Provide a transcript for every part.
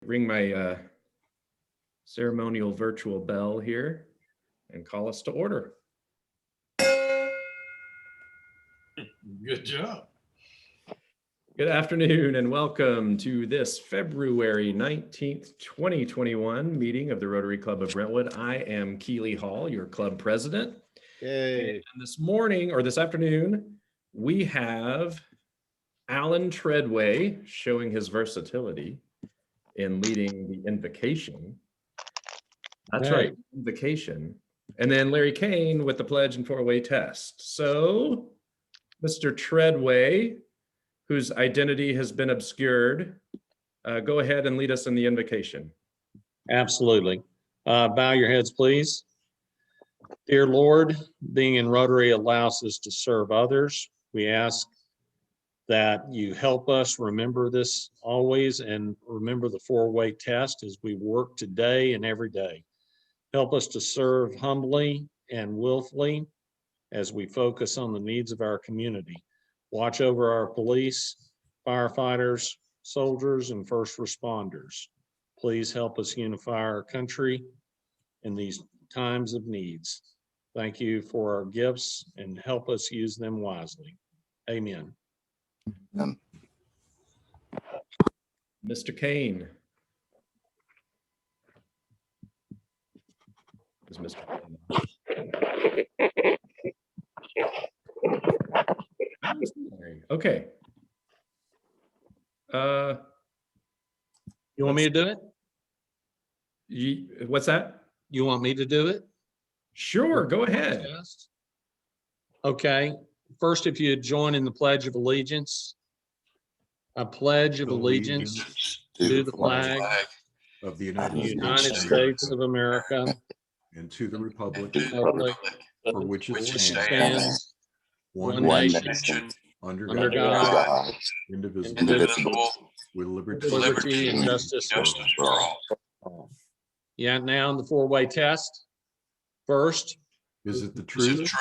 Ring my ceremonial virtual bell here and call us to order. Good job. Good afternoon and welcome to this February 19th, 2021 meeting of the Rotary Club of Brentwood. I am Keely Hall, your club president. Yay. And this morning or this afternoon, we have Alan Treadway showing his versatility in leading the invocation. That's right, invocation. And then Larry Kane with the pledge and four-way test. So, Mr. Treadway, whose identity has been obscured, go ahead and lead us in the invocation. Absolutely. Bow your heads, please. Dear Lord, being in Rotary allows us to serve others. We ask that you help us remember this always and remember the four-way test as we work today and every day. Help us to serve humbly and willfully as we focus on the needs of our community. Watch over our police, firefighters, soldiers, and first responders. Please help us unify our country in these times of needs. Thank you for our gifts and help us use them wisely. Amen. Mr. Kane. Is Mr. Kane? Okay. You want me to do it? What's that? You want me to do it? Sure, go ahead. Okay. First, if you'd join in the Pledge of Allegiance. I pledge of allegiance to the flag of the United States of America and to the republic for which it stands one nation under God, indivisible, with liberty and justice for all. Yeah, now in the four-way test. First, is it the truth?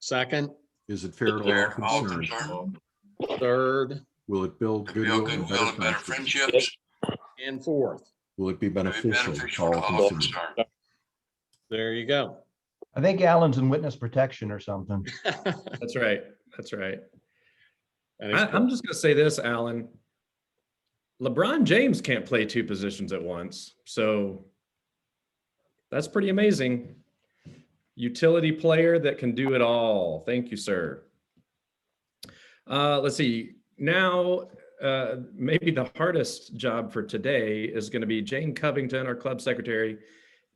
second, Is it fair to all concerned? third, Will it build goodwill and better friendships? and fourth. Will it be beneficial to all concerned? There you go. I think Alan's in witness protection or something. That's right. That's right. I'm I'm just going to say this, Alan. LeBron James can't play two positions at once. So that's pretty amazing. Utility player that can do it all. Thank you, sir. Let's see. Now, maybe the hardest job for today is going to be Jane Covington, our club secretary,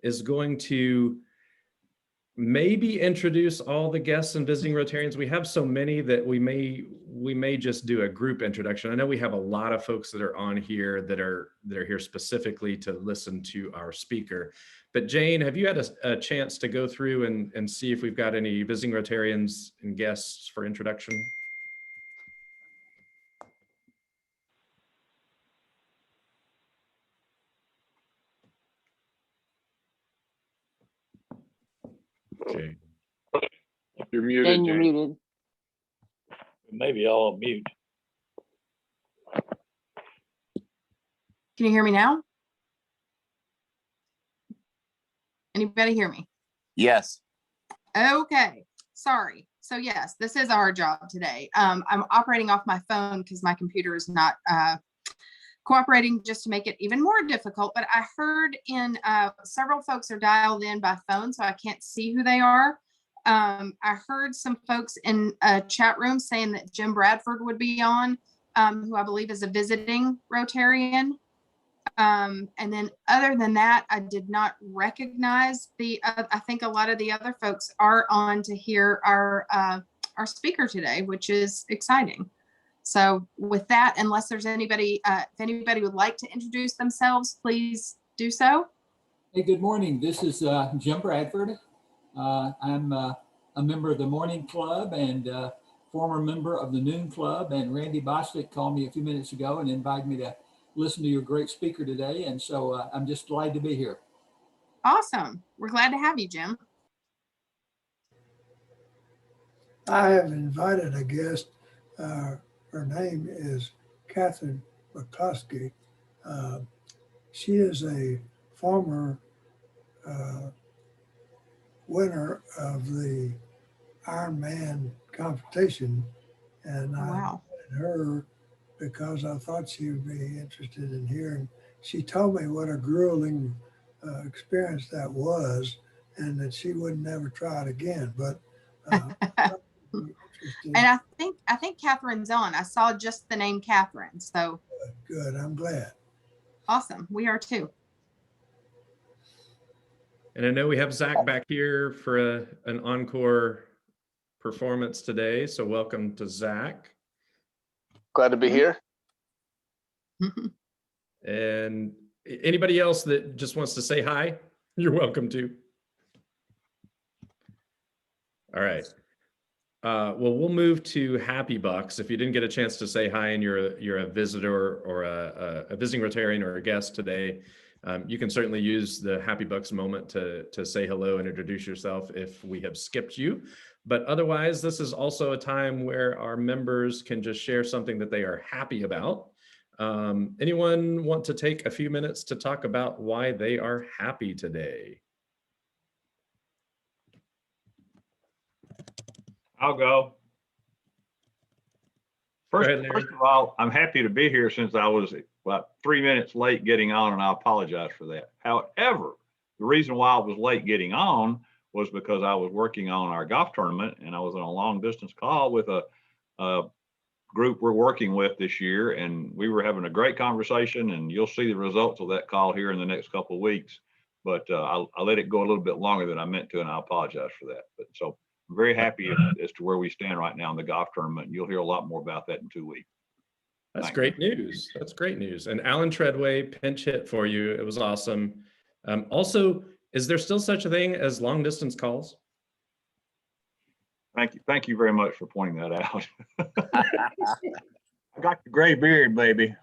is going to maybe introduce all the guests and visiting Rotarians. We have so many that we may just do a group introduction. I know we have a lot of folks that are on here that are here specifically to listen to our speaker. But Jane, have you had a chance to go through and see if we've got any visiting Rotarians and guests for introduction? Okay. You're muted, Jane, you're Jane. muted. Maybe I'll mute. Can you hear me now? Anybody hear me? Yes. Okay, sorry. So yes, this is our job today. I'm operating off my phone because my computer is not cooperating, just to make it even more difficult. But I heard in several folks are dialed in by phone, so I can't see who they are. I heard some folks in a chat room saying that Jim Bradford would be on, who I believe is a visiting Rotarian. And then other than that, I did not recognize I think a lot of the other folks are on to hear our speaker today, which is exciting. So with that, unless there's anybody, if anybody would like to introduce themselves, please do so. Hey, good morning. This is Jim Bradford. I'm a member of the Morning Club and former member of the Noon Club. And Randy Bostic called me a few minutes ago and invited me to listen to your great speaker today. And so I'm just delighted to be here. Awesome. We're glad to have you, Jim. I have invited a guest. Her name is Catherine McCluskey. she is a former winner of the Iron Man competition. And I Wow. invited her because I thought she would be interested in hearing. She told me what a grueling experience that was, and that she would never try it again. But interested. And I think Catherine's on. I saw just the name Catherine. So Good. I'm glad. awesome. We are too. And I know we have Zach back here for an encore performance today. So welcome to Zach. Glad to be here. And anybody else that just wants to say hi, you're welcome to. All right. Well, we'll move to Happy Bucks. If you didn't get a chance to say hi and you're a visitor or a visiting Rotarian or a guest today, you can certainly use the Happy Bucks moment to say hello and introduce yourself if we have skipped you. But otherwise, this is also a time where our members can just share something that they are happy about. Anyone want to take a few minutes to talk about why they are happy today? I'll go. First, Go ahead, Larry. first of all, I'm happy to be here since I was about 3 minutes late getting on, and I apologize for that. However, the reason why I was late getting on was because I was working on our golf tournament, and I was on a long distance call with a group we're working with this year, and we were having a great conversation, and you'll see the results of that call here in the next couple of weeks. But I let it go a little bit longer than I meant to, and I apologize for that. But so I'm very happy as to where we stand right now in the golf tournament. You'll hear a lot more about that in 2 weeks. That's Thank great news. That's great news. And Alan Treadway pinch hit for you. It was awesome. Also, is there still such a thing as long distance calls? Thank you. Thank you very much for pointing that out. I got the gray beard, baby.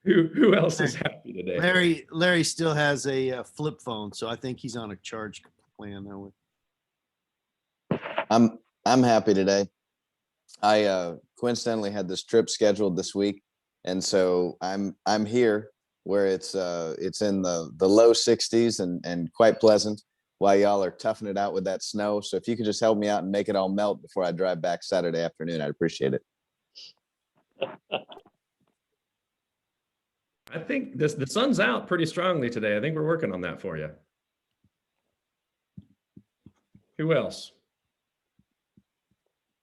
Who else is happy today? Larry still has a flip phone, so I think he's on a charge plan now. I'm happy today. I coincidentally had this trip scheduled this week, and so I'm here where it's in the low 60s and quite pleasant while y'all are toughing it out with that snow. So if you could just help me out and make it all melt before I drive back Saturday afternoon, I'd appreciate it. I think the sun's out pretty strongly today. I think we're working on that for you. Who else?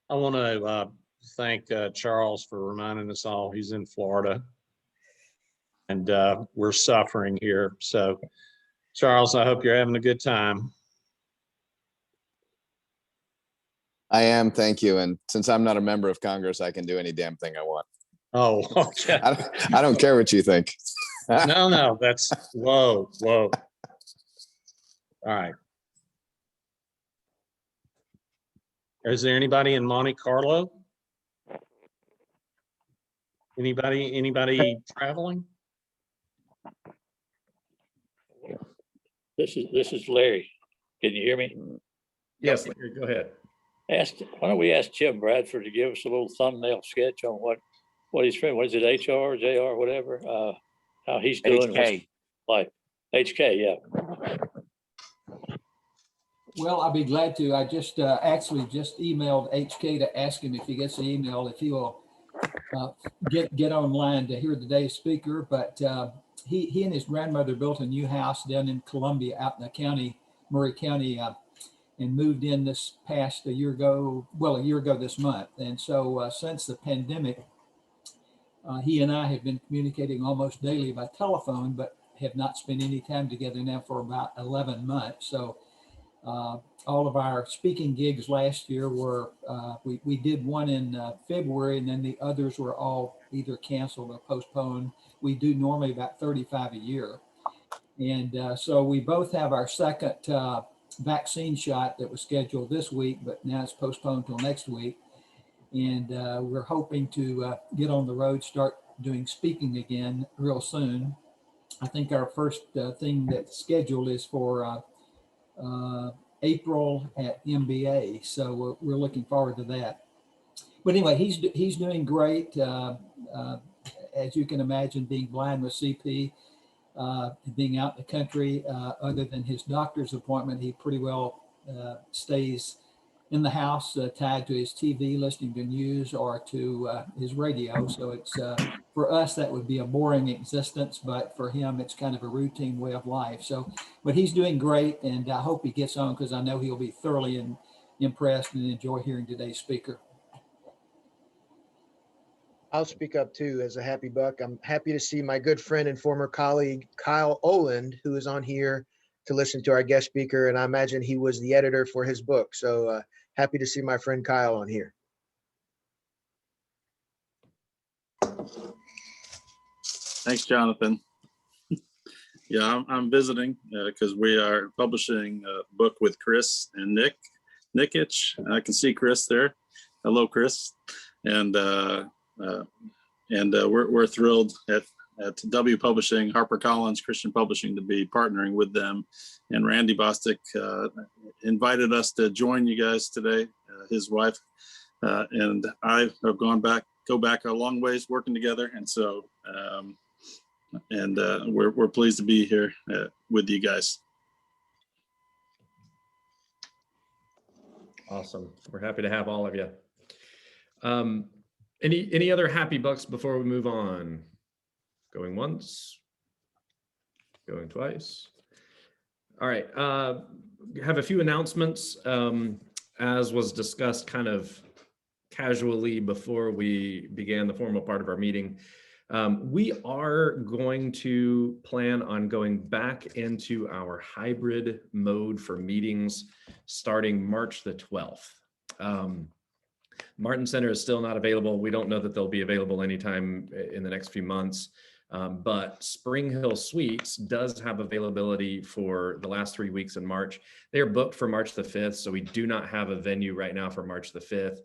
I want to thank Charles for reminding us all he's in Florida, and we're suffering here. So, Charles, I hope you're having a good time. I am, thank you. And since I'm not a member of Congress, I can do any damn thing I want. Oh, okay. I don't care what you think. No, that's whoa. All right. Is there anybody in Monte Carlo? Anybody traveling? This is Larry. Can you hear me? Yes, Larry, go ahead. Why don't we ask Jim Bradford to give us a little thumbnail sketch on what he's from? What is it, HR, JR, whatever? How he's doing? HK. Like HK, yeah. Well, I'll be glad to. I just actually just emailed HK to ask him if he gets the email, if he will get online to hear today's speaker. But he and his grandmother built a new house down in Columbia, out in the county, Murray County, and moved in this past a year ago this month. And so since the pandemic, he and I have been communicating almost daily by telephone, but have not spent any time together now for about 11 months. So all of our speaking gigs last year were, we did one in February, and then the others were all either canceled or postponed. We do normally about 35 a year. And so we both have our second vaccine shot that was scheduled this week, but now it's postponed till next week. And we're hoping to get on the road, start doing speaking again real soon. I think our first thing that's scheduled is for April at MBA. So we're looking forward to that. But anyway, he's doing great. as you can imagine, being blind with CP, being out in the country, other than his doctor's appointment, he pretty well stays in the house, tied to his TV, listening to news, or to his radio. So it's for us, that would be a boring existence, but for him, it's kind of a routine way of life. So, but he's doing great, and I hope he gets on, because I know he'll be thoroughly impressed and enjoy hearing today's speaker. I'll speak up too as a happy buck. I'm happy to see my good friend and former colleague, Kyle Oland, who is on here to listen to our guest speaker. And I imagine he was the editor for his book. So happy to see my friend Kyle on here. Thanks, Jonathan. Yeah, I'm visiting because we are publishing a book with Chris and Nikic. I can see Chris there. Hello, Chris. And we're thrilled at W Publishing, HarperCollins Christian Publishing, to be partnering with them. And Randy Bostic invited us to join you guys today. His wife and I have go back a long ways working together, and so we're pleased to be here with you guys. Awesome. We're happy to have all of you. Any other happy bucks before we move on? Going once, going twice. All right, have a few announcements. As was discussed kind of casually before we began the formal part of our meeting, we are going to plan on going back into our hybrid mode for meetings starting March the 12th. Martin Center is still not available. We don't know that they'll be available anytime in the next few months, but Spring Hill Suites does have availability for the last 3 weeks in March. They are booked for March the 5th, so we do not have a venue right now for March the 5th.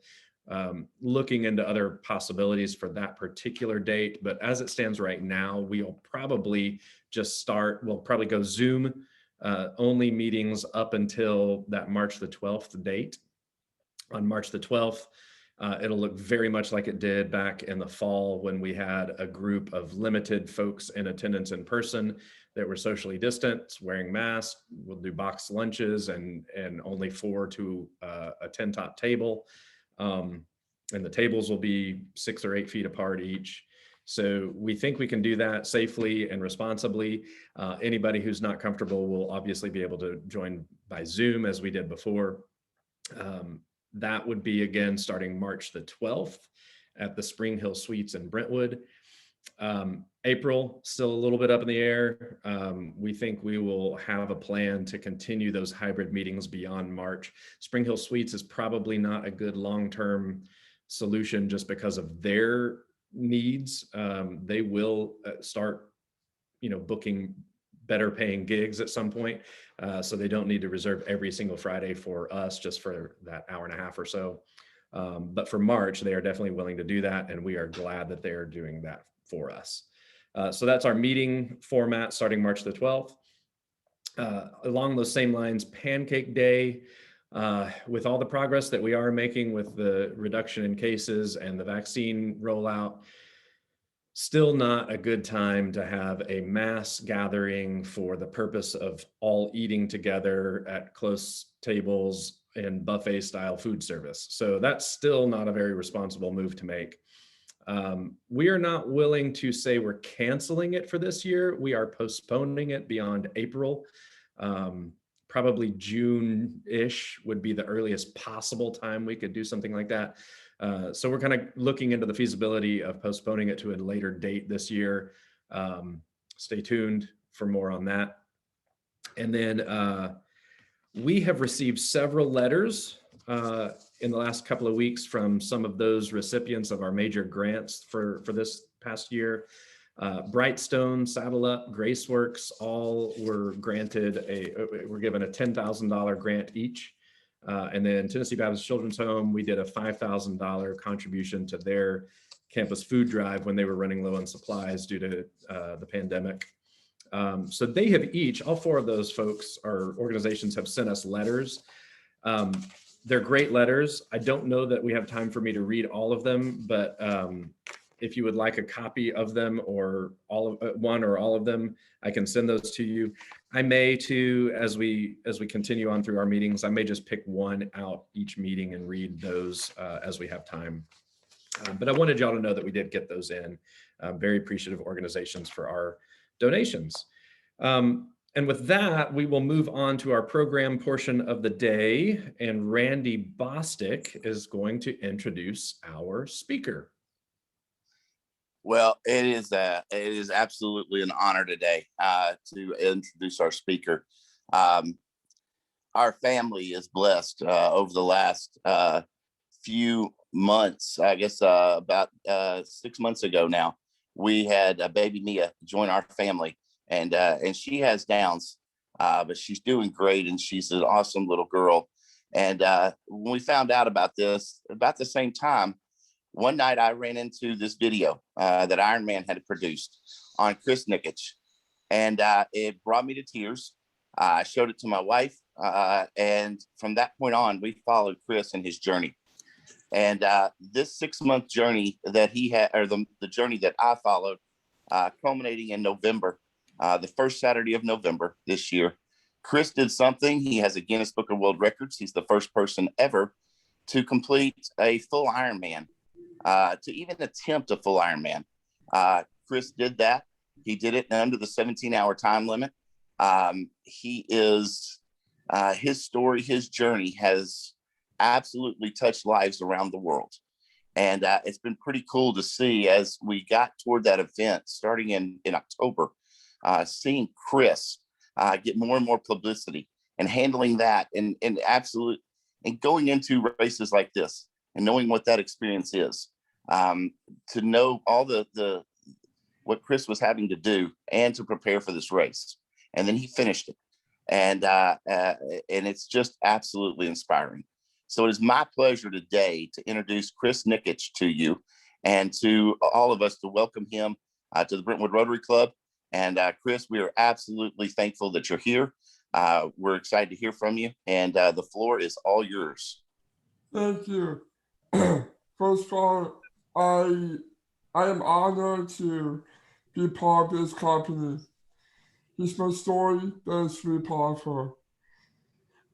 Looking into other possibilities for that particular date, but as it stands right now, we'll probably we'll probably go Zoom only meetings up until that March the 12th date. On March the 12th, it'll look very much like it did back in the fall when we had a group of limited folks in attendance in person that were socially distant, wearing masks. We'll do boxed lunches and only 4 to a 10-top table. And the tables will be 6 or 8 feet apart each. So we think we can do that safely and responsibly. Anybody who's not comfortable will obviously be able to join by Zoom as we did before. That would be again starting March the 12th at the Spring Hill Suites in Brentwood. April, still a little bit up in the air. We think we will have a plan to continue those hybrid meetings beyond March. Spring Hill Suites is probably not a good long-term solution just because of their needs. They will start, booking better paying gigs at some point. So they don't need to reserve every single Friday for us just for that hour and a half or so. But for March, they are definitely willing to do that. And we are glad that they are doing that for us. So that's our meeting format starting March the 12th. Along those same lines, Pancake Day, with all the progress that we are making with the reduction in cases and the vaccine rollout, still not a good time to have a mass gathering for the purpose of all eating together at close tables and buffet style food service. So that's still not a very responsible move to make. We are not willing to say we're canceling it for this year. We are postponing it beyond April. Probably June-ish would be the earliest possible time we could do something like that. So we're kind of looking into the feasibility of postponing it to a later date this year. Stay tuned for more on that. And then we have received several letters in the last couple of weeks from some of those recipients of our major grants for this past year. Brightstone, Saddle Up, Graceworks, all were granted were given a $10,000 grant each. And then Tennessee Baptist Children's Home, we did a $5,000 contribution to their campus food drive when they were running low on supplies due to the pandemic. So they have all 4 of those folks or organizations have sent us letters. They're great letters. I don't know that we have time for me to read all of them, but if you would like a copy of them or all of one or all of them, I can send those to you. I may too, as we continue on through our meetings, I may just pick one out each meeting and read those as we have time. But I wanted y'all to know that we did get those in. Very appreciative organizations for our donations. And with that, we will move on to our program portion of the day. And Randy Bostic is going to introduce our speaker. Well, it is absolutely an honor today to introduce our speaker. Our family is blessed over the last few months. I guess about 6 months ago now, we had baby Mia join our family, and she has Downs, but she's doing great, and she's an awesome little girl. And when we found out about this, about the same time, one night I ran into this video that Iron Man had produced on Chris Nikic, and it brought me to tears. I showed it to my wife, and from that point on, we followed Chris and his journey. And this 6-month journey that he had, or the journey that I followed, culminating in November, the first Saturday of November this year, Chris did something. He has a Guinness Book of World Records. He's the first person ever to complete a full Ironman, to even attempt a full Ironman. Chris did that. He did it under the 17-hour time limit. His story, his journey has absolutely touched lives around the world. And it's been pretty cool to see as we got toward that event starting in October, seeing Chris get more and more publicity and handling that and going into races like this and knowing what that experience is, to know all what Chris was having to do and to prepare for this race. And then he finished it. And it's just absolutely inspiring. So it is my pleasure today to introduce Chris Nikic to you and to all of us, to welcome him to the Brentwood Rotary Club. And Chris, we are absolutely thankful that you're here. We're excited to hear from you, and the floor is all yours. Thank you. First of all, I am honored to be part of this company. It's my story that's really powerful.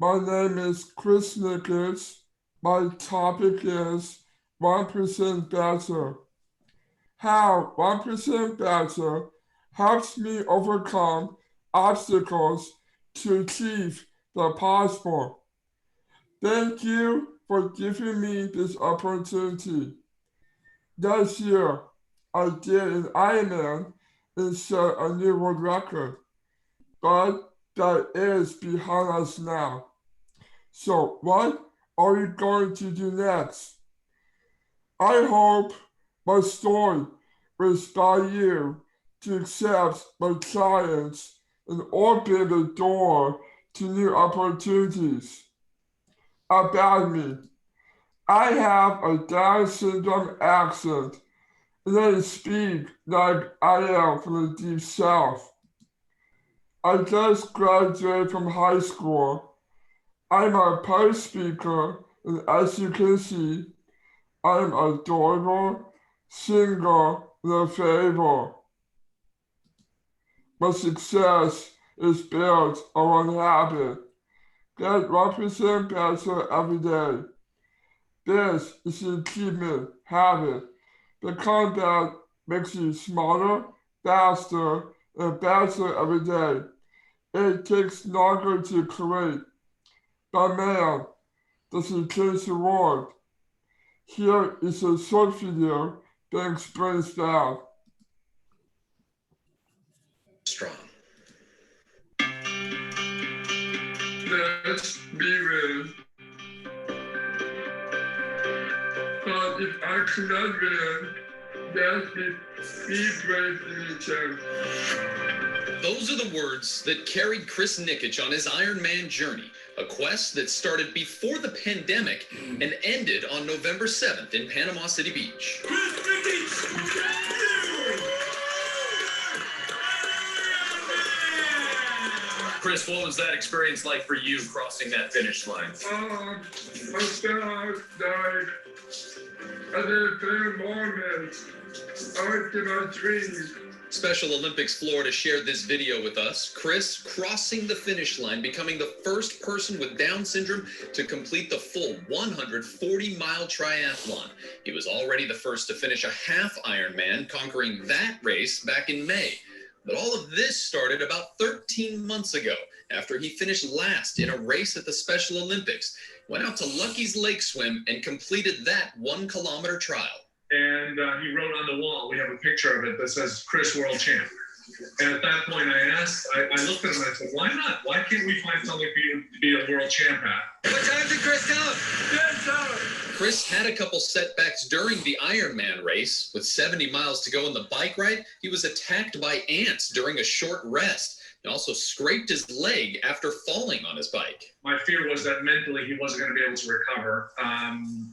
My name is Chris Nikic. My topic is 1% better. How 1% better helps me overcome obstacles to achieve the possible. Thank you for giving me this opportunity. This year, I did an Ironman and set a new world record, but that is behind us now. So what are we going to do next? I hope my story will inspire you to accept my challenge and open the door to new opportunities. About me, I have a Down syndrome accent, and I speak like I am from the deep south. I just graduated from high school. I'm a public speaker, and as you can see, I'm adorable, single, and available. My success is built around habit. Get 1% better every day. This is an achievement habit. The combat makes you smarter, faster, and better every day. It takes longer to create. But man, does it change the world. Here is a short video that explains that. Strong. Let's be real. But if I cannot win, let's be brave in each other. Those are the words that carried Chris Nikic on his Iron Man journey, a quest that started before the pandemic and ended on November 7th in Panama City Beach. Chris, what was that experience like for you crossing that finish line? I felt like at the very moment forward to my dreams. Special Olympics Florida shared this video with us. Chris crossing the finish line, becoming the first person with Down syndrome to complete the full 140-mile triathlon. He was already the first to finish a half Ironman, conquering that race back in May. But all of this started about 13 months ago, after he finished last in a race at the Special Olympics, went out to Lucky's Lake Swim and completed that 1-kilometer trial. And he wrote on the wall, we have a picture of it that says Chris World Champ. And at that point I looked at him and I said, why not? Why can't we find something for you to be a world champ at? What time did Chris come? Yes, Chris had a couple setbacks during the Ironman race. With 70 miles to go on the bike ride, he was attacked by ants during a short rest. He also scraped his leg after falling on his bike. My fear was that mentally he wasn't going to be able to recover.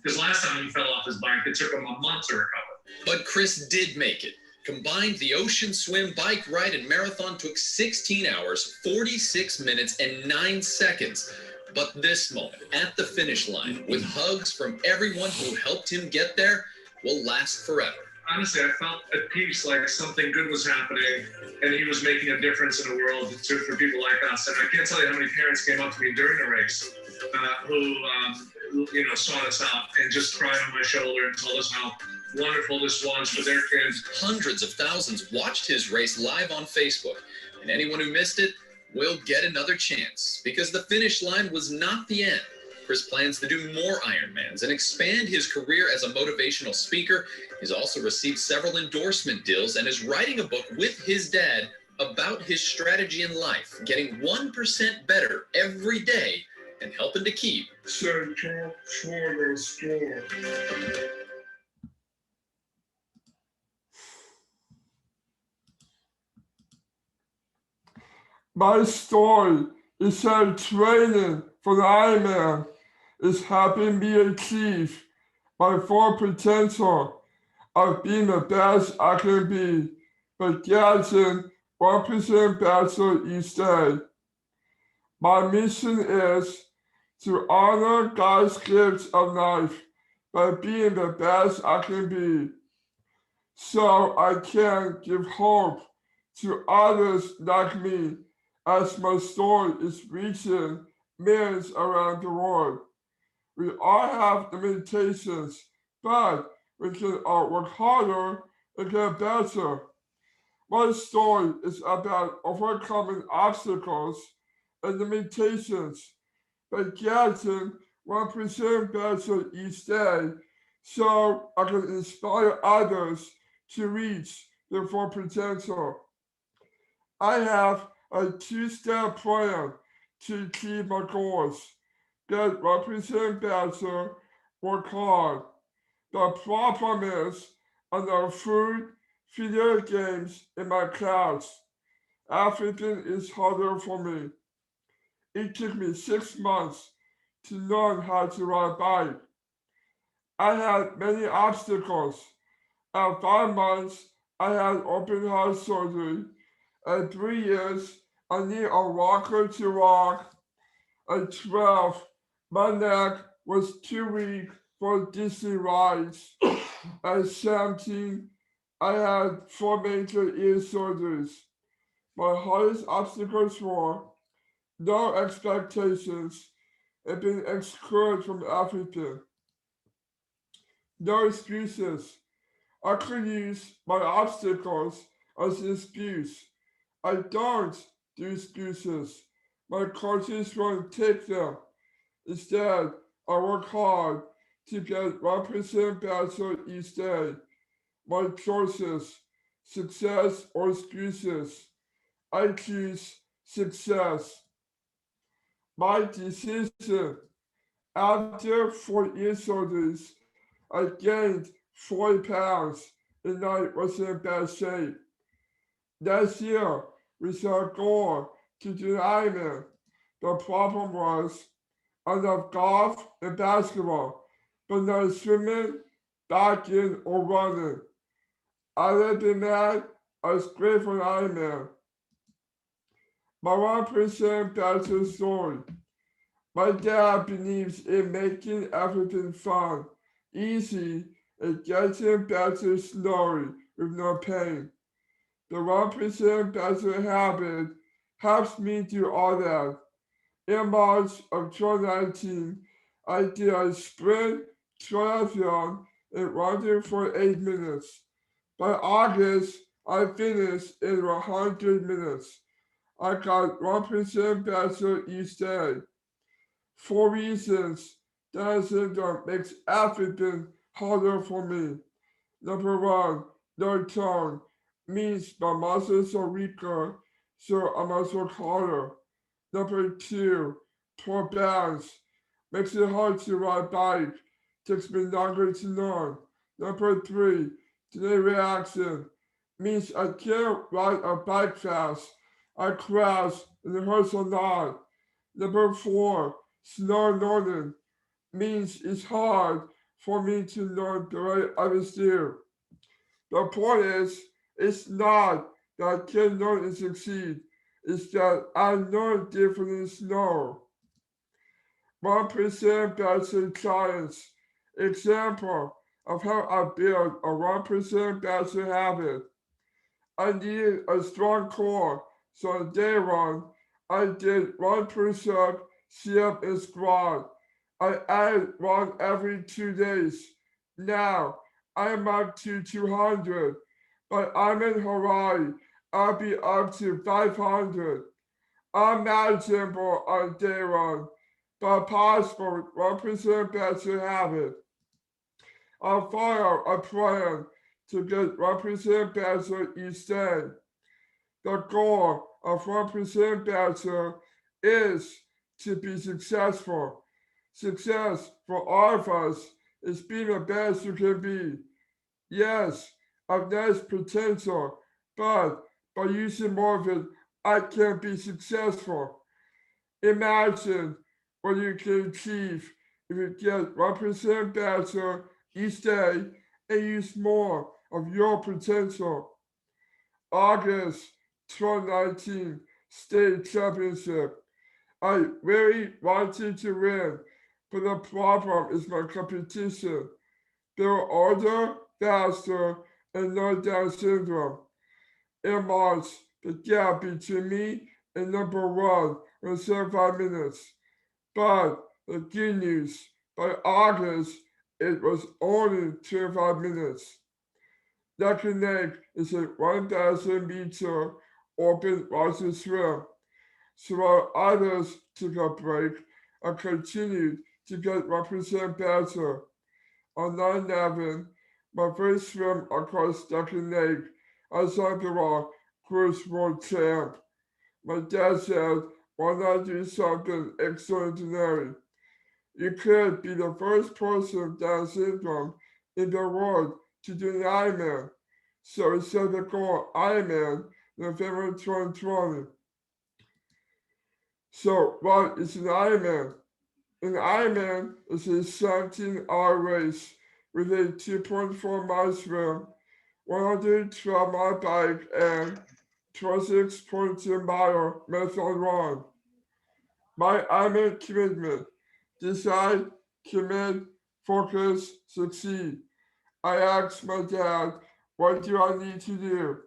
Because last time he fell off his bike, it took him a month to recover. But Chris did make it. Combined, the ocean swim, bike ride, and marathon took 16 hours, 46 minutes, and 9 seconds. But this moment at the finish line, with hugs from everyone who helped him get there, will last forever. Honestly, I felt at peace, like something good was happening and he was making a difference in the world for people like us. And I can't tell you how many parents came up to me during the race who sought us out and just cried on my shoulder and told us how wonderful this was for their kids. Hundreds of thousands watched his race live on Facebook, and anyone who missed it will get another chance, because the finish line was not the end. Chris plans to do more Ironmans and expand his career as a motivational speaker. He's also received several endorsement deals and is writing a book with his dad about his strategy in life, getting 1% better every day and helping to keep Central Florida Store. My story is that training for the Ironman is helping me achieve my full potential of being the best I can be, but getting 1% better each day. My mission is to honor God's gifts of life by being the best I can be, so I can give hope to others like me as my story is reaching millions around the world. We all have limitations, but we can all work harder and get better. My story is about overcoming obstacles and limitations by getting 1% better each day, so I can inspire others to reach their full potential. I have a 2-step plan to achieve my goals. Get 1% better, work hard. The problem is, enough food, video games in my class. Everything is harder for me. It took me 6 months to learn how to ride a bike. I had many obstacles. At 5 months, I had open heart surgery. At 3 years, I need a walker to walk. At 12, my neck was too weak for Disney rides. At 17, I had 4 major ear surgeries. My hardest obstacles were no expectations and being excluded from everything. No excuses. I could use my obstacles as an excuse. I don't do excuses. My coaches won't take them. Instead, I work hard to get 1% better each day. My choices, success or excuses. I choose success. My decision. After 4 ear surgeries, I gained 40 pounds and I was in bad shape. Last year, we set a goal to do Ironman. The problem was I love golf and basketball, but not swimming, biking, or running. Other than that, I was great for Ironman. My 1% better story. My dad believes in making everything fun, easy, and getting better slowly with no pain. The 1% better habit helps me do all that. In March of 2019, I did a sprint triathlon and running for 8 minutes. By August, I finished in 100 minutes. I got 1% better each day. 4 reasons Down syndrome makes everything harder for me. Number 1, no tone means my muscles are weaker, so I must work harder. Number 2, poor balance makes it hard to ride bike, takes me longer to learn. Number 3, delayed reaction means I can't ride a bike fast. I crash and it hurts a lot. Number 4, slow learning means it's hard for me to learn the way others do. The point is, it's not that I can learn and succeed. It's that I learn differently slow. 1% better science. Example of how I build a 1% better habit. I needed a strong core, so on day 1, I did 1 push-up, sit-up, and squat. I added 1 every 2 days. Now, I am up to 200, but I'm in Hawaii. I'll be up to 500. Unimaginable on day 1, but possible 1% better habit. I'll follow a plan to get 1% better each day. The goal of 1% better is to be successful. Success for all of us is being the best you can be. Yes, I've nice potential, but by using more of it, I can be successful. Imagine what you can achieve if you get 1% better each day and use more of your potential. August 2019 State Championship. I really wanted to win, but the problem is my competition. They were older, faster, and no Down syndrome. In March, the gap between me and number 1 was 75 minutes. But the good news, by August, it was only 25 minutes. Lucky Lake is a 1,000 meter open water swim. So while others took a break, I continued to get 1% better. On 9/11, my first swim across Lucky Lake, I saw the Chris World Champ. My dad said, why not do something extraordinary? You could be the first person with Down syndrome in the world to do an Ironman. So we set the goal Ironman November 2020. So what is an Ironman? An Ironman is a 17-hour race with a 2.4-mile swim, 112-mile bike, and 26.2-mile marathon run. My Ironman commitment: decide, commit, focus, succeed. I asked my dad, what do I need to do?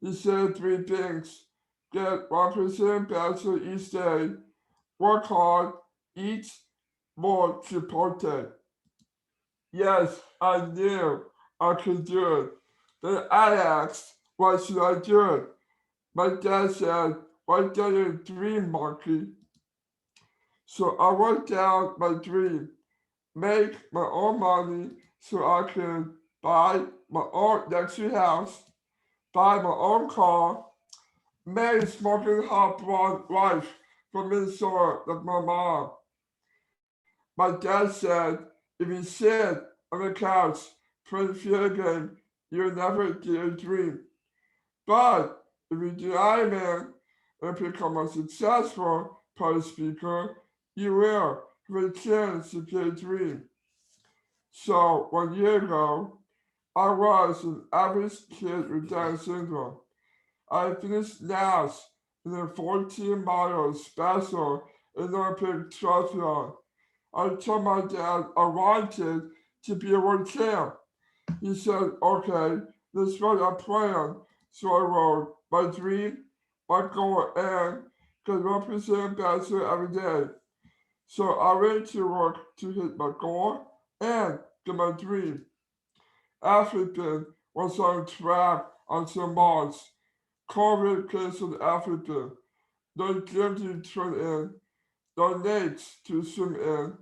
He said 3 things: get 1% better each day, work hard, eat more chipotle. Yes, I knew I could do it. Then I asked, why should I do it? My dad said, why don't you dream, monkey? So I wrote down my dream: make my own money so I can buy my own luxury house, buy my own car, marry smoking hot blonde wife from Minnesota like my mom. My dad said, if you sit on the couch playing video game, you'll never get a dream. But if you do Ironman and become a successful public speaker, you will have a chance to get a dream. So 1 year ago, I was an average kid with Down syndrome. I finished last in a 14-mile special Olympic triathlon. I told my dad I wanted to be a world champ. He said, okay, This was a plan, so I wrote my dream, my goal, and can represent better every day. So I went to work to hit my goal and get my dream. Everything was on track until March. COVID canceled everything. No gym to turn in, no lakes to swim in,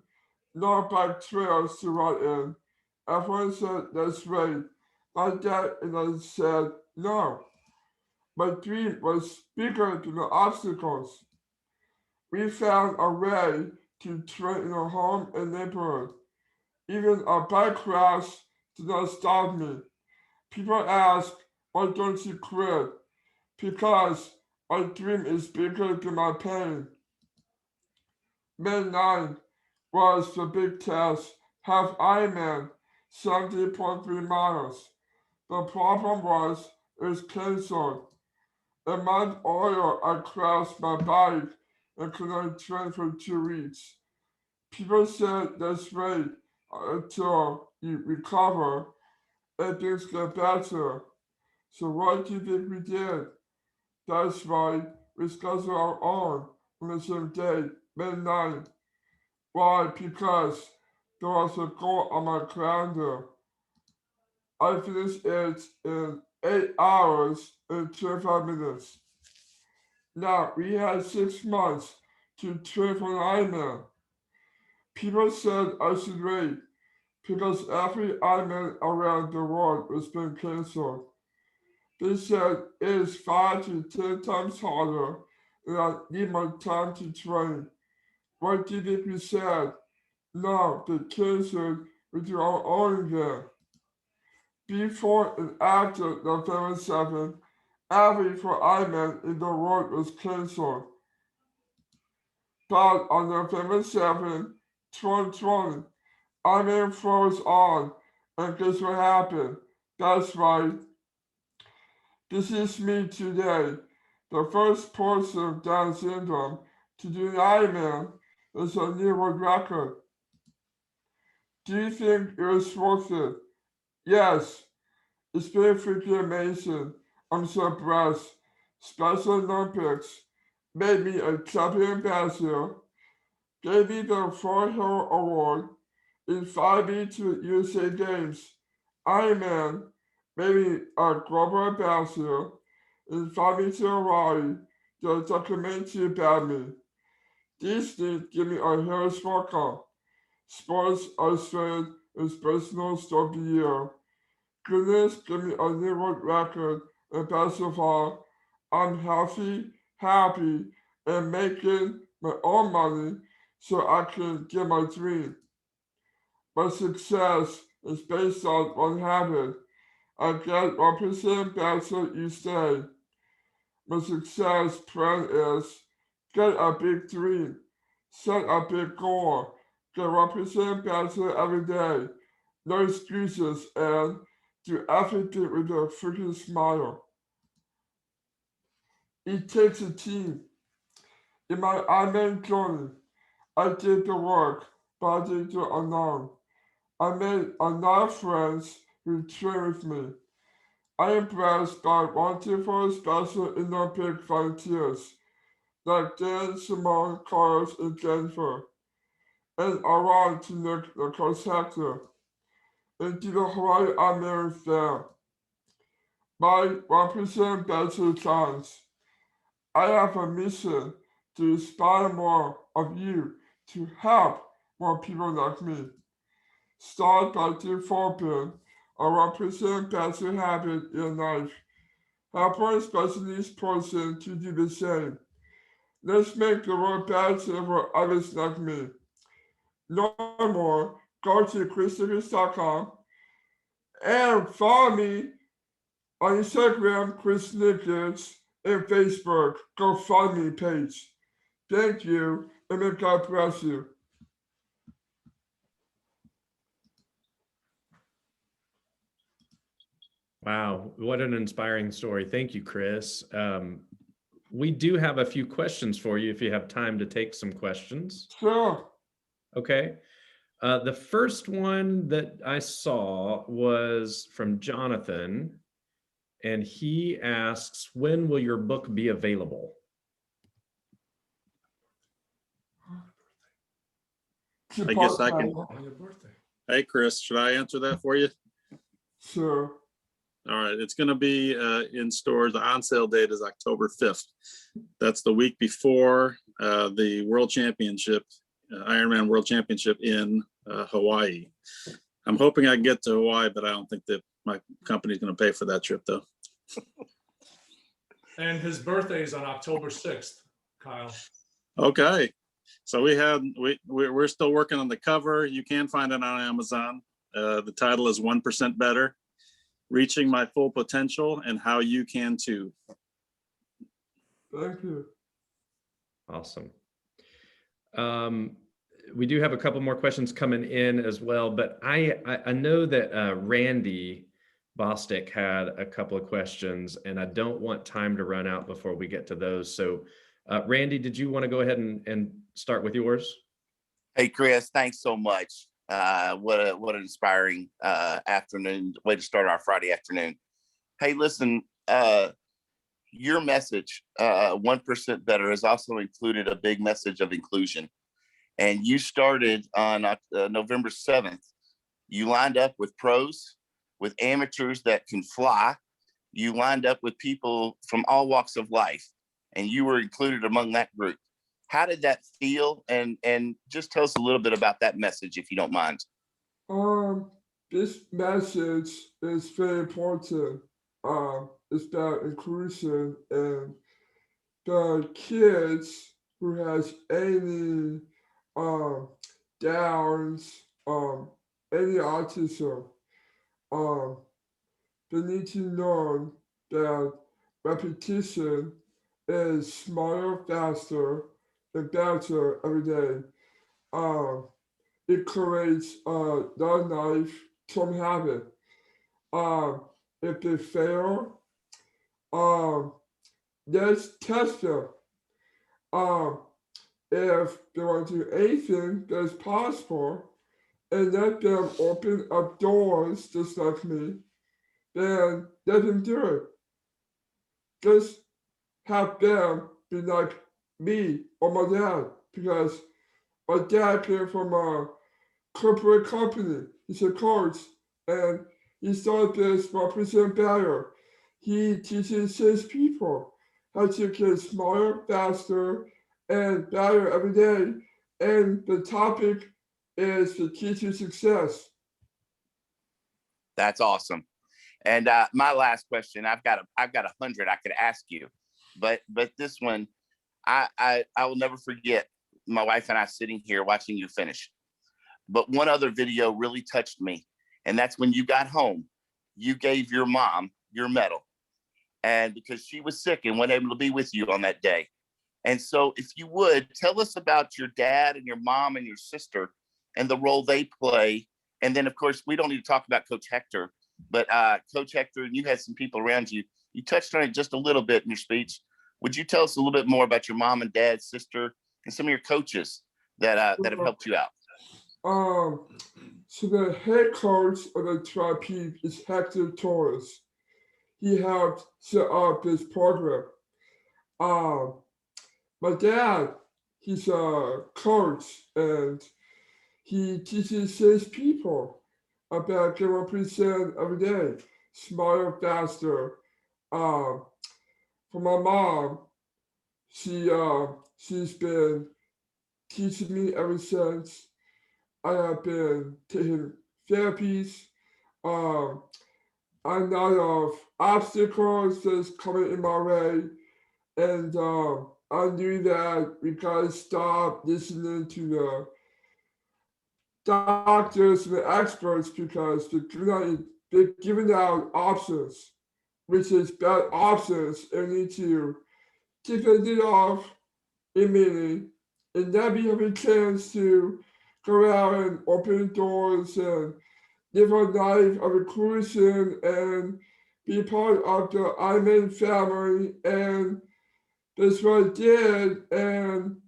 no bike trails to ride in. Everyone said, let's wait. My dad and I said, no. My dream was bigger than the obstacles. We found a way to train in a home and neighborhood. Even a bike crash did not stop me. People ask, why don't you quit? Because my dream is bigger than my pain. May 9 was the big test, half Ironman, 70.3 miles. The problem was it was canceled. A month earlier, I crashed my bike and could not train for 2 weeks. People said, let's wait until you recover and things get better. So what do you think we did? That's right, we scheduled our own on the same day, May 9. Why? Because there was a goal on my calendar. I finished it in 8 hours and 25 minutes. Now, we had 6 months to train for an Ironman. People said I should wait because every Ironman around the world was being canceled. They said it is 5 to 10 times harder and I need more time to train. What do you think we said? No, they canceled, we do our own again. Before and after November 7th, every for Ironman in the world was canceled. But on November 7th, 2020, Ironman froze on, and guess what happened? That's right. This is me today, the first person with Down syndrome to do an Ironman. It's a new world record. Do you think it was worth it? Yes. It's been freaking amazing. I'm so blessed. Special Olympics made me a champion ambassador, gave me the Fort Hill Award, invited me to the USA Games. Ironman made me a global ambassador, invited me to Hawaii, did a documentary about me. These things give me a Harris Walker. Sports Illustrated is personal story of the year. Goodness, give me a new world record, and best of all, I'm healthy, happy, and making my own money so I can get my dream. My success is based on one habit. I get 1% better each day. My success plan is get a big dream, set a big goal, get 1% better every day, no excuses, and do everything with a freaking smile. It takes a team. In my Ironman journey, I did the work, but I didn't do it alone. I made a lot of friends who train with me. I am blessed by wonderful Special Olympic volunteers like Dan, Simone, Carlos, and Jennifer, and around to Nick the co-sector, and do the Hawaii Ironman with them. My 1% better chance. I have a mission to inspire more of you to help more people like me. Start by developing a 1% better habit in life. Help one special needs person to do the same. Let's make the world better for others like me. Know more, go to chrisnikic.com and follow me on Instagram, Chris Nikic, and Facebook, GoFundMe page. Thank you, and may God bless you. Wow, what an inspiring story. Thank you, Chris. We do have a few questions for you if you have time to take some questions. Sure. Okay. The first one that I saw was from Jonathan. and he asks, when will your book be available? I guess I can. On your birthday. Hey, Chris, should I answer that for you? Sure. All right, it's going to be in stores. The on sale date is October 5th. That's the week before the World Championship, Ironman World Championship in Hawaii. I'm hoping I can get to Hawaii, but I don't think that my company's going to pay for that trip, though. And his birthday is on October 6th, Kyle. Okay, so we're still working on the cover. You can find it on Amazon. The title is 1% Better: Reaching My Full Potential and How You Can Too. Thank you. Awesome. We do have a couple more questions coming in as well, but I know that Randy Bostic had a couple of questions, and I don't want time to run out before we get to those. So Randy, did you want to go ahead and start with yours? Hey, Chris, thanks so much. What an inspiring afternoon, way to start our Friday afternoon. Hey, listen, your message, 1% Better, has also included a big message of inclusion. And you started on November 7th. You lined up with pros, with amateurs that can fly. You lined up with people from all walks of life, and you were included among that group. How did that feel? And just tell us a little bit about that message, if you don't mind. This message is very important. It's about inclusion, and the kids who has any downs, any autism, they need to learn that repetition is smarter, faster, and better every day. It creates their life some habit. If they fail, let's test them. If they want to do anything that's possible and let them open up doors just like me, then let them do it. Just have them be like me or my dad, because my dad came from a corporate company. He's a coach, and he started this 1% Better. He teaches his people how to get smarter, faster, and better every day. And the topic is the key to success. That's awesome. And my last question, I've got 100 I could ask you, but this one, I will never forget my wife and I sitting here watching you finish. But one other video really touched me, and that's when you got home, you gave your mom your medal, and because she was sick and wasn't able to be with you on that day. And so if you would, tell us about your dad and your mom and your sister and the role they play. And then, of course, we don't need to talk about Coach Hector, but Coach Hector, and you had some people around you. You touched on it just a little bit in your speech. Would you tell us a little bit more about your mom and dad, sister, and some of your coaches that have helped you out? So the head coach of the Tri-Peak is Hector Torres. He helped set up this program. My dad, he's a coach, and he teaches his people about getting 1% every day, smarter, faster. For my mom, she's been teaching me ever since. I have been taking therapies. A lot of obstacles that's coming in my way, and I knew that we gotta stop listening to the doctors and the experts, because they're giving out options, which is bad options, and we need to take it off immediately and not be having a chance to go out and open doors and live a life of inclusion and be part of the Iron Man family. And that's what I did. And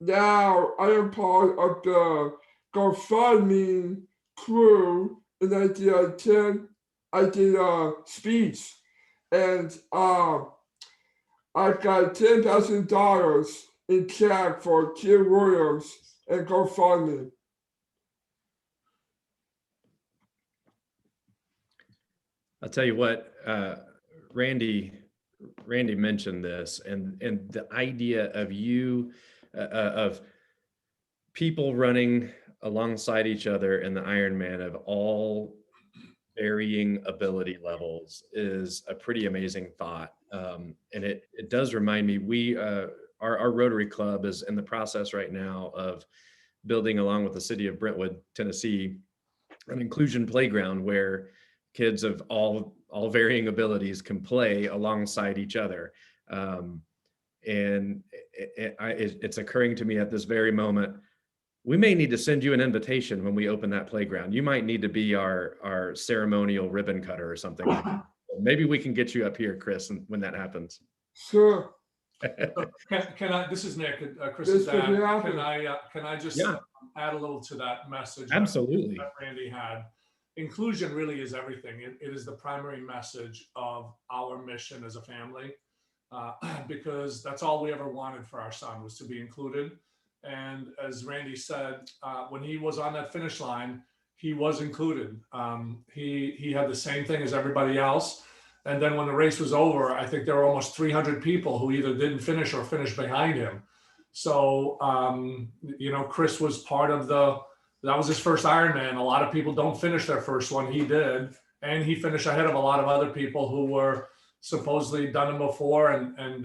now I am part of the GoFundMe crew. And I did a speech. And I've got $10,000 in check for Kim Williams and GoFundMe. I'll tell you what, Randy mentioned this, and the idea of you, of people running alongside each other in the Ironman of all varying ability levels is a pretty amazing thought. And it does remind me, our Rotary Club is in the process right now of building, along with the city of Brentwood, Tennessee, an inclusion playground where kids of all varying abilities can play alongside each other. And it's occurring to me at this very moment, we may need to send you an invitation when we open that playground. You might need to be our ceremonial ribbon cutter or something like that. Maybe we can get you up here, Chris, when that happens. Sure. Can I, this is Nick, Chris's dad. Can I just add a little to that message? Absolutely. That Randy had. Inclusion really is everything. It is the primary message of our mission as a family, because that's all we ever wanted for our son, was to be included. And as Randy said, when he was on that finish line, he was included. He had the same thing as everybody else. And then when the race was over, I think there were almost 300 people who either didn't finish or finished behind him. So, Chris was part of that was his first Ironman. A lot of people don't finish their first one. He did. And he finished ahead of a lot of other people who were supposedly done them before and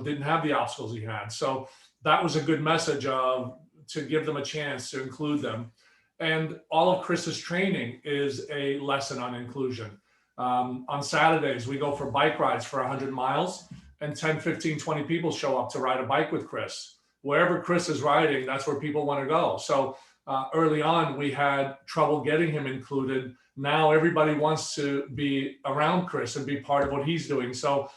didn't have the obstacles he had. So that was a good message to give them a chance, to include them. And all of Chris's training is a lesson on inclusion. On Saturdays, we go for bike rides for 100 miles, and 10, 15, 20 people show up to ride a bike with Chris. Wherever Chris is riding, that's where people want to go. So early on, we had trouble getting him included. Now everybody wants to be around Chris and be part of what he's doing. So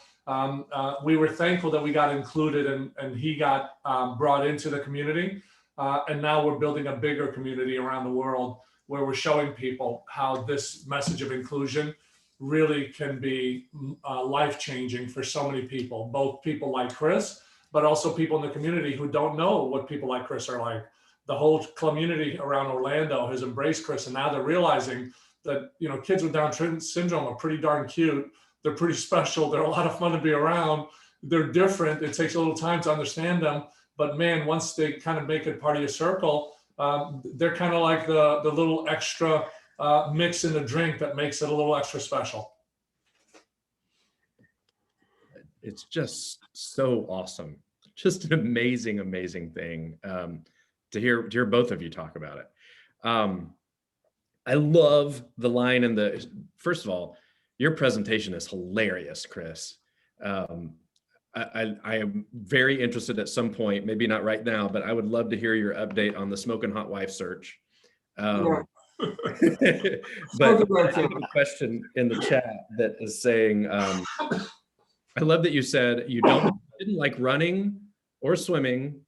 we were thankful that we got included and he got brought into the community. And now we're building a bigger community around the world where we're showing people how this message of inclusion really can be life-changing for so many people, both people like Chris, but also people in the community who don't know what people like Chris are like. The whole community around Orlando has embraced Chris, and now they're realizing that, kids with Down syndrome are pretty darn cute. They're pretty special. They're a lot of fun to be around. They're different. It takes a little time to understand them. But man, once they kind of make it part of your circle, they're kind of like the little extra mix in the drink that makes it a little extra special. It's just so awesome. Just an amazing, amazing thing to hear both of you talk about it. I love the line first of all, your presentation is hilarious, Chris. I am very interested at some point, maybe not right now, but I would love to hear your update on the Smoking Hot Wife search. But I have a question in the chat that is saying, I love that you said you didn't like running or swimming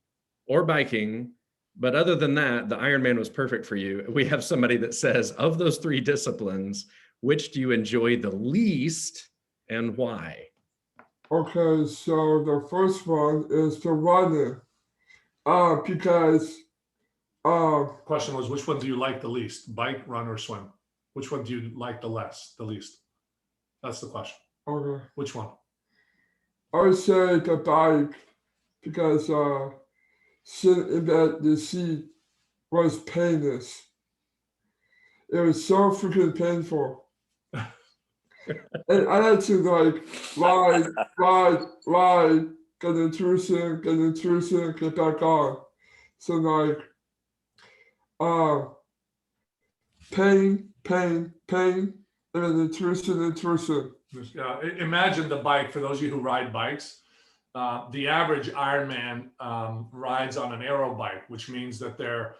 or biking, but other than that, the Ironman was perfect for you. We have somebody that says, of those three disciplines, which do you enjoy the least and why? Okay, so the first one is the running, because question was, which one do you like the least? Bike, run, or swim? Which one do you like the least? That's the question. Okay. Which one? I would say the bike, because sitting in the seat was painless. It was so freaking painful. And I had to ride, get intrusion, get back on. So pain, and then intrusion. Imagine the bike, for those of you who ride bikes. The average Ironman rides on an aero bike, which means that they're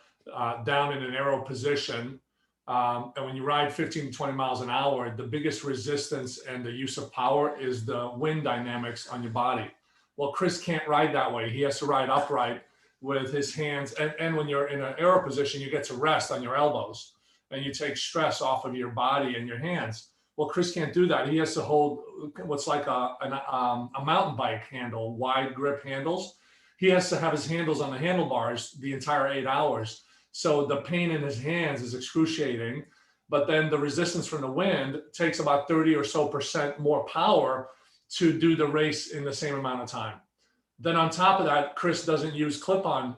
down in an aero position. And when you ride 15 to 20 miles an hour, the biggest resistance and the use of power is the wind dynamics on your body. Well, Chris can't ride that way. He has to ride upright with his hands. And when you're in an aero position, you get to rest on your elbows and you take stress off of your body and your hands. Well, Chris can't do that. He has to hold what's like a mountain bike handle, wide grip handles. He has to have his handles on the handlebars the entire 8 hours. So the pain in his hands is excruciating, but then the resistance from the wind takes about 30 or so % more power to do the race in the same amount of time. Then on top of that, Chris doesn't use clip-on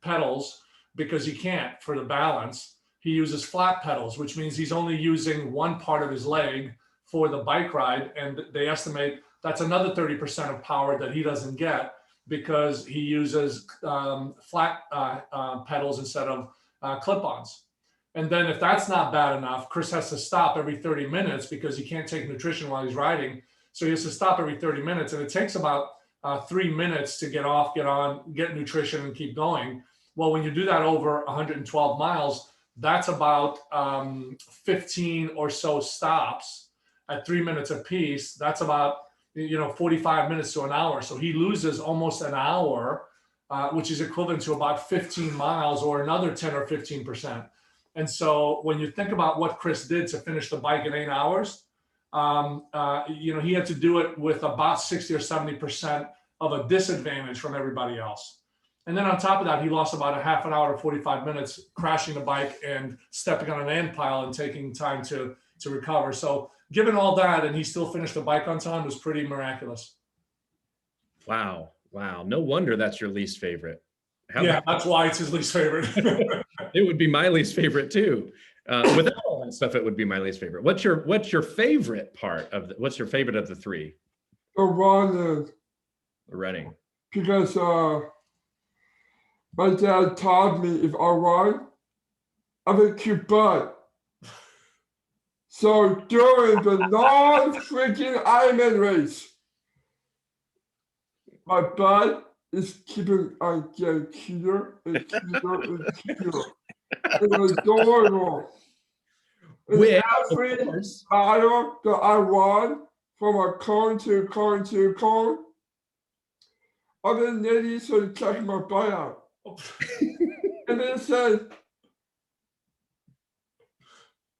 pedals because he can't for the balance. He uses flat pedals, which means he's only using one part of his leg for the bike ride. And they estimate that's another 30% of power that he doesn't get because he uses flat pedals instead of clip-ons. And then if that's not bad enough, Chris has to stop every 30 minutes because he can't take nutrition while he's riding. So he has to stop every 30 minutes. And it takes about 3 minutes to get off, get on, get nutrition and keep going. Well, when you do that over 112 miles, that's about 15 or so stops at 3 minutes apiece. That's about 45 minutes to an hour. So he loses almost an hour, which is equivalent to about 15 miles or another 10 or 15%. And so when you think about what Chris did to finish the bike in 8 hours, he had to do it with about 60 or 70% of a disadvantage from everybody else. And then on top of that, he lost about a half an hour to 45 minutes crashing the bike and stepping on an ant pile and taking time to recover. So given all that, and he still finished the bike on time, was pretty miraculous. Wow. No wonder that's your least favorite. That's why it's his least favorite. It would be my least favorite too. Without all that stuff, it would be my least favorite. What's your favorite part of what's your favorite of the three? The running. The running. Because my dad taught me if I run, I'm a cute butt. So during the non-freaking Ironman race, my butt is keeping on getting cuter and cuter and cuter. It's adorable. And every mile that I run from a cone to cone to cone, other ladies started checking my butt out. And then said,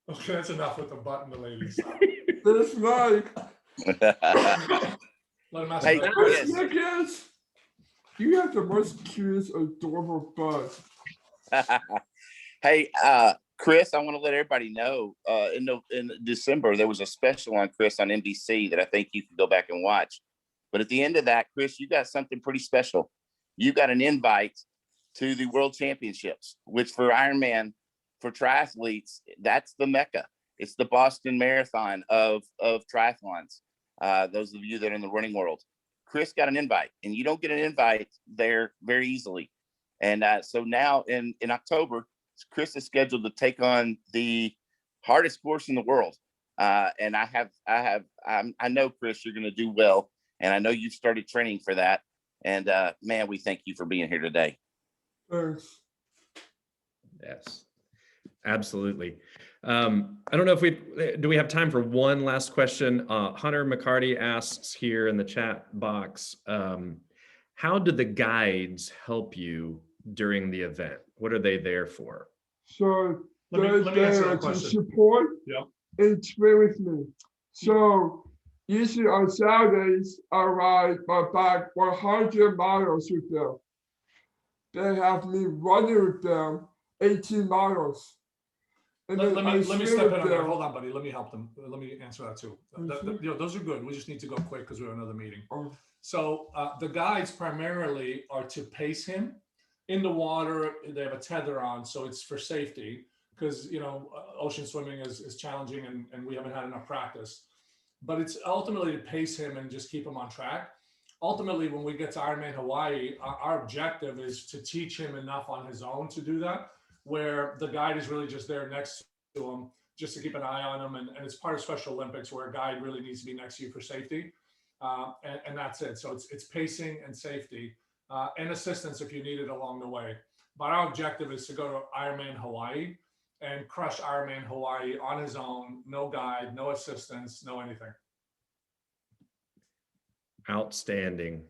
okay, that's enough with the butt and the ladies. this like, let him ask Hey, Chris Nikic, you have the most cutest, adorable butt. Hey, Chris, I want to let everybody know in December, there was a special on Chris on NBC that I think you can go back and watch. But at the end of that, Chris, you got something pretty special. You got an invite to the World Championships, which for Ironman, for triathletes, that's the Mecca. It's the Boston Marathon of triathlons. Those of you that are in the running world. Chris got an invite, and you don't get an invite there very easily. And so now in October, Chris is scheduled to take on the hardest course in the world. And I know, Chris, you're going to do well. And I know you've started training for that. And man, we thank you for being here today. Thanks. Yes, absolutely. I don't know if we have time for one last question. Hunter McCarty asks here in the chat box, how do the guides help you during the event? What are they there for? So Let me answer that to question. support and train with me. So usually on Saturdays, I ride my bike 100 miles with them. They have me running with them 18 miles. And Let then me step in on there. them. Hold on, buddy. Let me help them. Let me answer that too. Those are good. We just need to go quick because we have another meeting. So the guides primarily are to pace him in the water. They have a tether on, so it's for safety because ocean swimming is challenging and we haven't had enough practice. But it's ultimately to pace him and just keep him on track. Ultimately, when we get to Ironman Hawaii, our objective is to teach him enough on his own to do that, where the guide is really just there next to him, just to keep an eye on him. And it's part of Special Olympics where a guide really needs to be next to you for safety. And that's it. So it's pacing and safety and assistance if you need it along the way. But our objective is to go to Ironman Hawaii and crush Ironman Hawaii on his own, no guide, no assistance, no anything. Outstanding.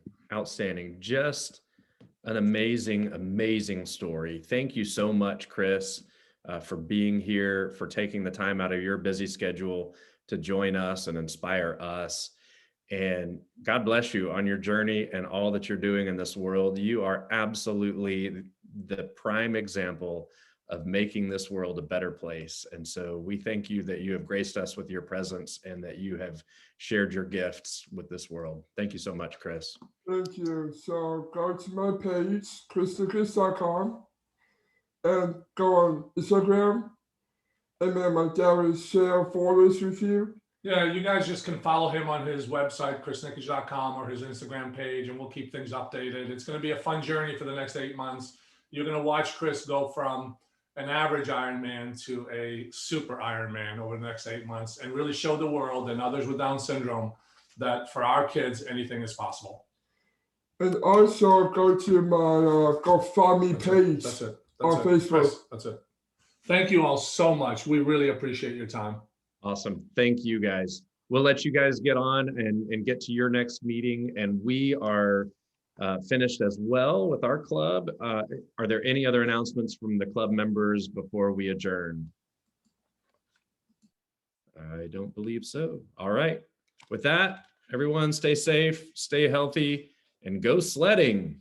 Just an amazing story. Thank you so much, Chris, for being here, for taking the time out of your busy schedule to join us and inspire us. And God bless you on your journey and all that you're doing in this world. You are absolutely the prime example of making this world a better place. And so we thank you that you have graced us with your presence and that you have shared your gifts with this world. Thank you so much, Chris. Thank you. So go to my page, chrisnikic.com, and go on Instagram, and then my dad will share photos with you. Yeah, you guys just can follow him on his website, chrisnikic.com, or his Instagram page, and we'll keep things updated. It's going to be a fun journey for the next 8 months. You're going to watch Chris go from an average Ironman to a super Ironman over the next 8 months, and really show the world and others with Down syndrome that for our kids, anything is possible. And also go to my GoFundMe page on Facebook. Chris, that's it. Thank you all so much. We really appreciate your time. Awesome. Thank you, guys. We'll let you guys get on and get to your next meeting. And we are finished as well with our club. Are there any other announcements from the club members before we adjourn? I don't believe so. All right. With that, everyone stay safe, stay healthy, and go sledding.